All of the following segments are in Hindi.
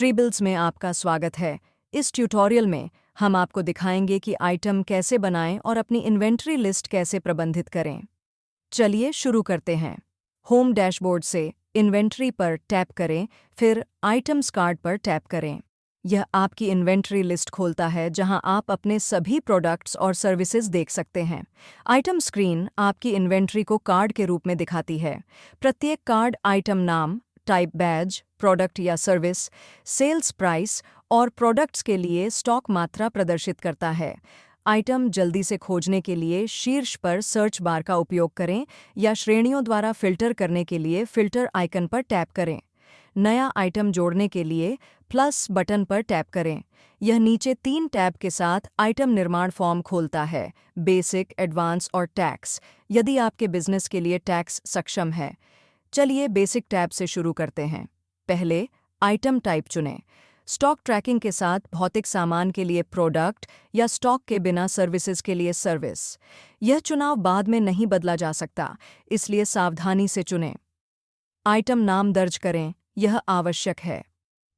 ट्रीबिल्स में आपका स्वागत है। इस ट्यूटोरियल में हम आपको दिखाएंगे कि आइटम कैसे बनाएं और अपनी इन्वेंट्री लिस्ट कैसे प्रबंधित करें। चलिए शुरू करते हैं। होम डैशबोर्ड से इन्वेंट्री पर टैप करें, फिर आइटम्स कार्ड पर टैप करें। यह आपकी इन्वेंट्री लिस्ट खोलता है जहां आप अपने सभी प्रोडक्ट्स और सर्विसेज देख सकते हैं। आइटम स्क्रीन आपकी इन्वेंट्री को कार्ड के रूप में दिखाती है। प्रत्येक कार्ड आइटम नाम, टाइप बैज, प्रोडक्ट या सर्विस, सेल्स प्राइस और प्रोडक्ट्स के लिए स्टॉक मात्रा प्रदर्शित करता है। आइटम जल्दी से खोजने के लिए शीर्ष पर सर्च बार का उपयोग करें या श्रेणियों द्वारा फिल्टर करने के लिए फिल्टर आइकन पर टैप करें। नया आइटम जोड़ने के लिए प्लस बटन पर टैप करें। यह नीचे 3 टैब के साथ आइटम निर्माण फॉर्म खोलता है: बेसिक, एडवांस और टैक्स, यदि आपके बिजनेस के लिए टैक्स सक्षम है। चलिए बेसिक टैब से शुरू करते हैं। पहले आइटम टाइप चुनें। स्टॉक ट्रैकिंग के साथ भौतिक सामान के लिए प्रोडक्ट या स्टॉक के बिना सर्विसेज के लिए सर्विस। यह चुनाव बाद में नहीं बदला जा सकता, इसलिए सावधानी से चुनें। आइटम नाम दर्ज करें, यह आवश्यक है।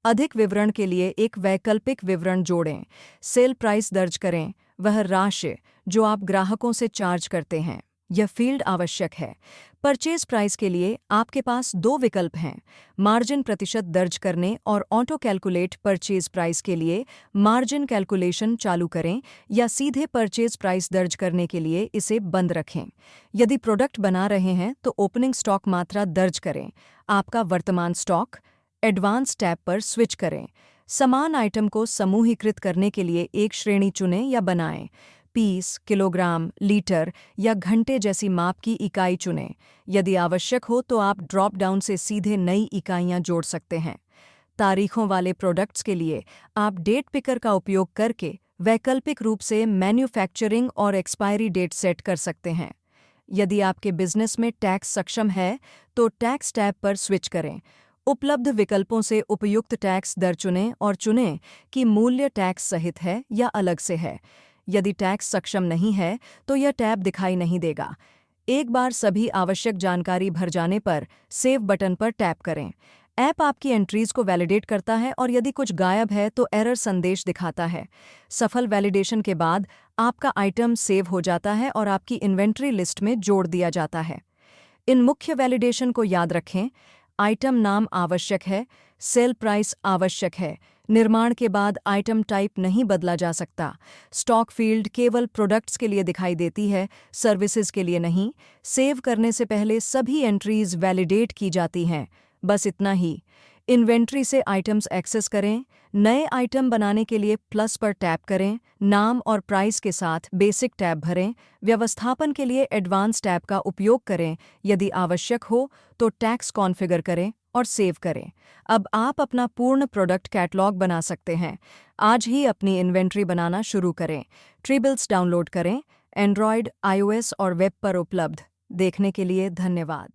अधिक विवरण के लिए एक वैकल्पिक विवरण जोड़ें। सेल प्राइस दर्ज करें, वह राशि जो आप ग्राहकों से चार्ज करते हैं। यह फील्ड आवश्यक है। परचेज प्राइस के लिए आपके पास 2 विकल्प हैं: मार्जिन प्रतिशत दर्ज करने और ऑटो कैलकुलेट परचेज प्राइस के लिए मार्जिन कैलकुलेशन चालू करें, या सीधे परचेज प्राइस दर्ज करने के लिए इसे बंद रखें। यदि प्रोडक्ट बना रहे हैं तो ओपनिंग स्टॉक मात्रा दर्ज करें। आपका वर्तमान स्टॉक। एडवांस टैब पर स्विच करें। समान आइटम को समूहीकृत करने के लिए एक श्रेणी चुनें या बनाएं। पीस, किलोग्राम, लीटर या घंटे जैसी माप की इकाई चुनें। यदि आवश्यक हो तो आप ड्रॉप डाउन से सीधे नई इकाइयां जोड़ सकते हैं। तारीखों वाले प्रोडक्ट्स के लिए आप डेट पिकर का उपयोग करके वैकल्पिक रूप से मैन्युफैक्चरिंग और एक्सपायरी डेट सेट कर सकते हैं। यदि आपके बिजनेस में टैक्स सक्षम है तो टैक्स टैब पर स्विच करें। उपलब्ध विकल्पों से उपयुक्त टैक्स दर चुनें और चुनें कि मूल्य टैक्स सहित है या अलग से है। यदि टैक्स सक्षम नहीं है तो यह टैब दिखाई नहीं देगा। एक बार सभी आवश्यक जानकारी भर जाने पर सेव बटन पर टैप करें। ऐप आपकी एंट्रीज को वैलिडेट करता है और यदि कुछ गायब है तो एरर संदेश दिखाता है। सफल वैलिडेशन के बाद आपका आइटम सेव हो जाता है और आपकी इन्वेंट्री लिस्ट में जोड़ दिया जाता है। इन मुख्य वैलिडेशन को याद रखें: आइटम नाम आवश्यक है, सेल प्राइस आवश्यक है, निर्माण के बाद आइटम टाइप नहीं बदला जा सकता, स्टॉक फील्ड केवल प्रोडक्ट्स के लिए दिखाई देती है, सर्विसेज के लिए नहीं, सेव करने से पहले सभी एंट्रीज वैलिडेट की जाती हैं। बस इतना ही। इन्वेंट्री से आइटम्स एक्सेस करें। नए आइटम बनाने के लिए प्लस पर टैप करें। नाम और प्राइस के साथ बेसिक टैब भरें। व्यवस्थापन के लिए एडवांस टैब का उपयोग करें। यदि आवश्यक हो तो टैक्स कॉन्फ़िगर करें और सेव करें। अब आप अपना पूर्ण प्रोडक्ट कैटलॉग बना सकते हैं। आज ही अपनी इन्वेंट्री बनाना शुरू करें। ट्रीबिल्स डाउनलोड करें। एंड्रॉयड, iOS और वेब पर उपलब्ध। देखने के लिए धन्यवाद।